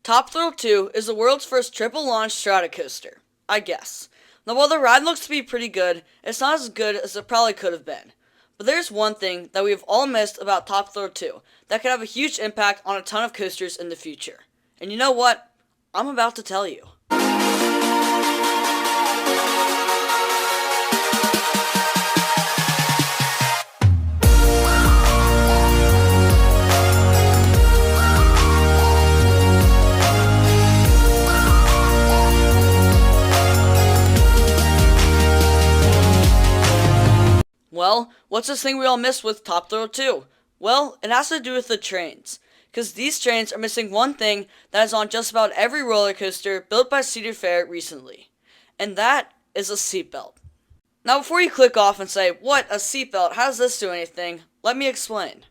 Top Thrill 2 is the world's first triple launch Stratocoaster, I guess. Now while the ride looks to be pretty good, it's not as good as it probably could have been. But there's one thing that we've all missed about Top Thrill 2 that could have a huge impact on a ton of coasters in the future. And you know what? I'm about to tell you. Well, what's this thing we all missed with Top Thrill 2? Well, it has to do with the trains. Because these trains are missing one thing that is on just about every roller coaster built by Cedar Fair recently. And that is a seatbelt. Now before you click off and say, what, a seatbelt? How does this do anything? Let me explain.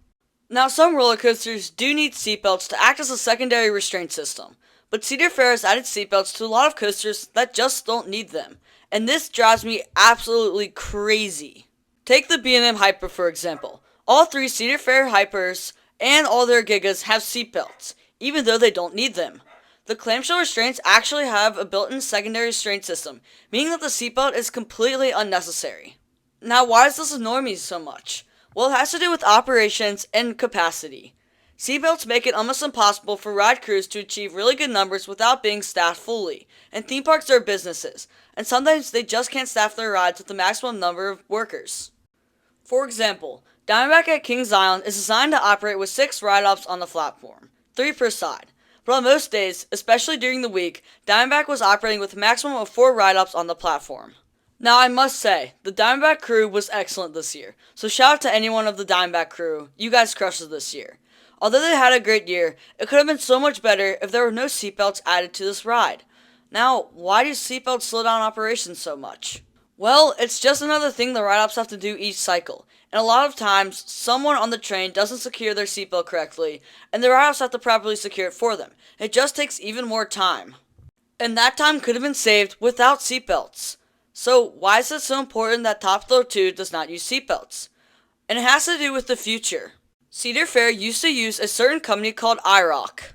Now some roller coasters do need seatbelts to act as a secondary restraint system. But Cedar Fair has added seatbelts to a lot of coasters that just don't need them. And this drives me absolutely crazy. Take the B&M Hyper for example. All three Cedar Fair Hypers and all their Gigas have seatbelts, even though they don't need them. The clamshell restraints actually have a built-in secondary restraint system, meaning that the seatbelt is completely unnecessary. Now why does this annoy me so much? Well, it has to do with operations and capacity. Seatbelts make it almost impossible for ride crews to achieve really good numbers without being staffed fully, and theme parks are businesses, and sometimes they just can't staff their rides with the maximum number of workers. For example, Diamondback at Kings Island is designed to operate with 6 ride-ups on the platform, 3 per side. But on most days, especially during the week, Diamondback was operating with a maximum of 4 ride-ups on the platform. Now I must say, the Diamondback crew was excellent this year, so shout out to anyone of the Diamondback crew, you guys crushed it this year. Although they had a great year, it could have been so much better if there were no seatbelts added to this ride. Now, why do seatbelts slow down operations so much? Well, it's just another thing the ride-ups have to do each cycle, and a lot of times, someone on the train doesn't secure their seatbelt correctly, and the ride-ups have to properly secure it for them. It just takes even more time. And that time could have been saved without seatbelts. So, why is it so important that Top Thrill 2 does not use seatbelts? And it has to do with the future. Cedar Fair used to use a certain company called IROC.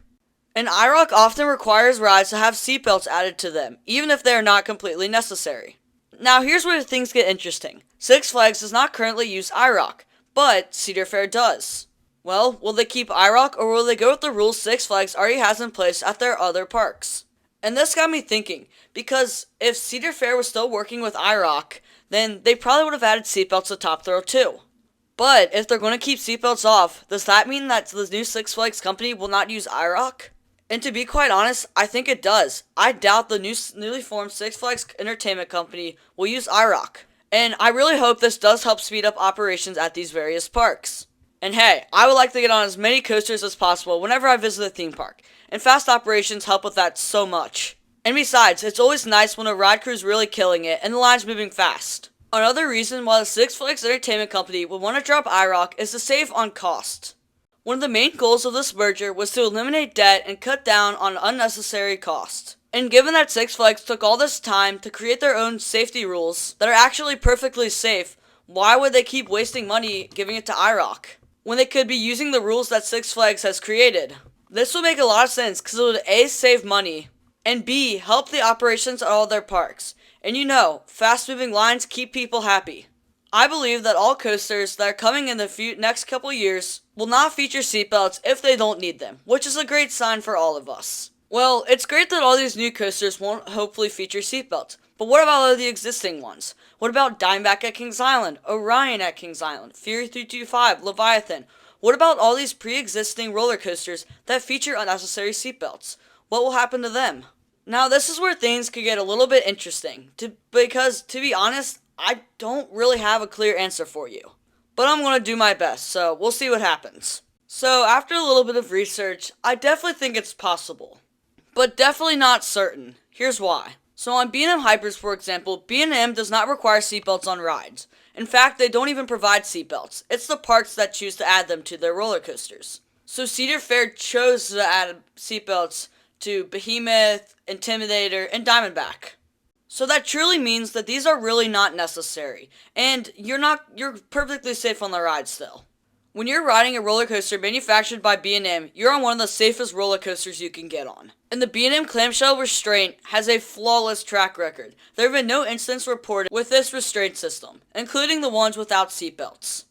And IROC often requires rides to have seatbelts added to them, even if they are not completely necessary. Now here's where things get interesting. Six Flags does not currently use IROC, but Cedar Fair does. Well, will they keep IROC or will they go with the rules Six Flags already has in place at their other parks? And this got me thinking, because if Cedar Fair was still working with IROC, then they probably would have added seatbelts to Top Thrill 2. But if they're going to keep seatbelts off, does that mean that the new Six Flags company will not use IROC? And to be quite honest, I think it does. I doubt the newly formed Six Flags Entertainment Company will use IROC. And I really hope this does help speed up operations at these various parks. And hey, I would like to get on as many coasters as possible whenever I visit a theme park. And fast operations help with that so much. And besides, it's always nice when a ride crew is really killing it and the line's moving fast. Another reason why the Six Flags Entertainment Company would want to drop IROC is to save on cost. One of the main goals of this merger was to eliminate debt and cut down on unnecessary costs. And given that Six Flags took all this time to create their own safety rules that are actually perfectly safe, why would they keep wasting money giving it to IROC when they could be using the rules that Six Flags has created? This would make a lot of sense because it would A, save money, and B, help the operations at all their parks. And you know, fast-moving lines keep people happy. I believe that all coasters that are coming in the next couple years will not feature seatbelts if they don't need them, which is a great sign for all of us. Well, it's great that all these new coasters won't hopefully feature seatbelts, but what about all the existing ones? What about Diamondback at Kings Island, Orion at Kings Island, Fury 325, Leviathan? What about all these pre-existing roller coasters that feature unnecessary seatbelts? What will happen to them? Now, this is where things could get a little bit interesting, because to be honest, I don't really have a clear answer for you. But I'm going to do my best, so we'll see what happens. So, after a little bit of research, I definitely think it's possible. But definitely not certain. Here's why. So on B&M Hypers, for example, B&M does not require seatbelts on rides. In fact, they don't even provide seatbelts. It's the parks that choose to add them to their roller coasters. So Cedar Fair chose to add seatbelts to Behemoth, Intimidator, and Diamondback. So that truly means that these are really not necessary, and you're perfectly safe on the ride still. When you're riding a roller coaster manufactured by B&M, you're on one of the safest roller coasters you can get on. And the B&M clamshell restraint has a flawless track record. There have been no incidents reported with this restraint system, including the ones without seatbelts.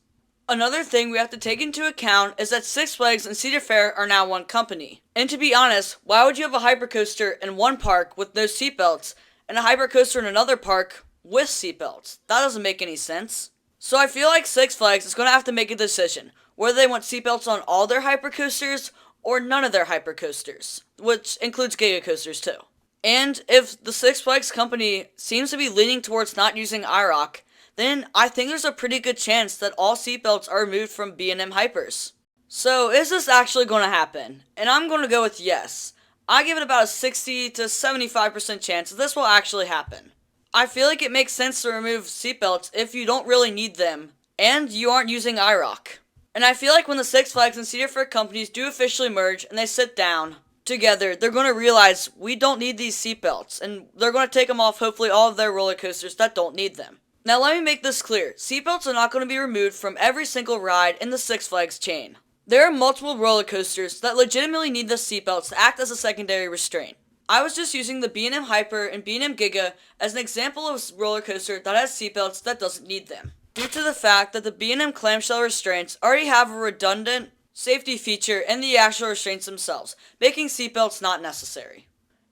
Another thing we have to take into account is that Six Flags and Cedar Fair are now one company. And to be honest, why would you have a hypercoaster in one park with no seatbelts and a hypercoaster in another park with seatbelts? That doesn't make any sense. So I feel like Six Flags is going to have to make a decision whether they want seatbelts on all their hypercoasters or none of their hypercoasters, which includes Giga coasters too. And if the Six Flags company seems to be leaning towards not using IROC, then I think there's a pretty good chance that all seatbelts are removed from B&M Hypers. So is this actually going to happen? And I'm going to go with yes. I give it about a 60 to 75% chance that this will actually happen. I feel like it makes sense to remove seatbelts if you don't really need them, and you aren't using IROC. And I feel like when the Six Flags and Cedar Fair companies do officially merge and they sit down together, they're going to realize we don't need these seatbelts, and they're going to take them off hopefully all of their roller coasters that don't need them. Now let me make this clear, seatbelts are not going to be removed from every single ride in the Six Flags chain. There are multiple roller coasters that legitimately need the seatbelts to act as a secondary restraint. I was just using the B&M Hyper and B&M Giga as an example of a roller coaster that has seatbelts that doesn't need them, due to the fact that the B&M clamshell restraints already have a redundant safety feature in the actual restraints themselves, making seatbelts not necessary.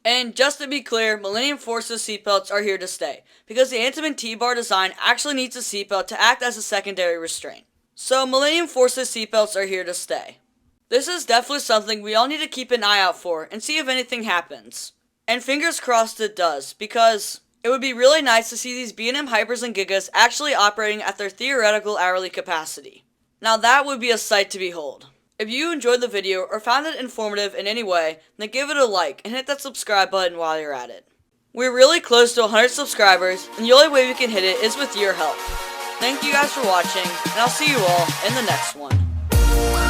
And just to be clear, Millennium Force's seatbelts are here to stay, because the Intamin T-bar design actually needs a seatbelt to act as a secondary restraint. So Millennium Force's seatbelts are here to stay. This is definitely something we all need to keep an eye out for and see if anything happens. And fingers crossed it does, because it would be really nice to see these B&M Hypers and Gigas actually operating at their theoretical hourly capacity. Now that would be a sight to behold. If you enjoyed the video or found it informative in any way, then give it a like and hit that subscribe button while you're at it. We're really close to 100 subscribers, and the only way we can hit it is with your help. Thank you guys for watching, and I'll see you all in the next one.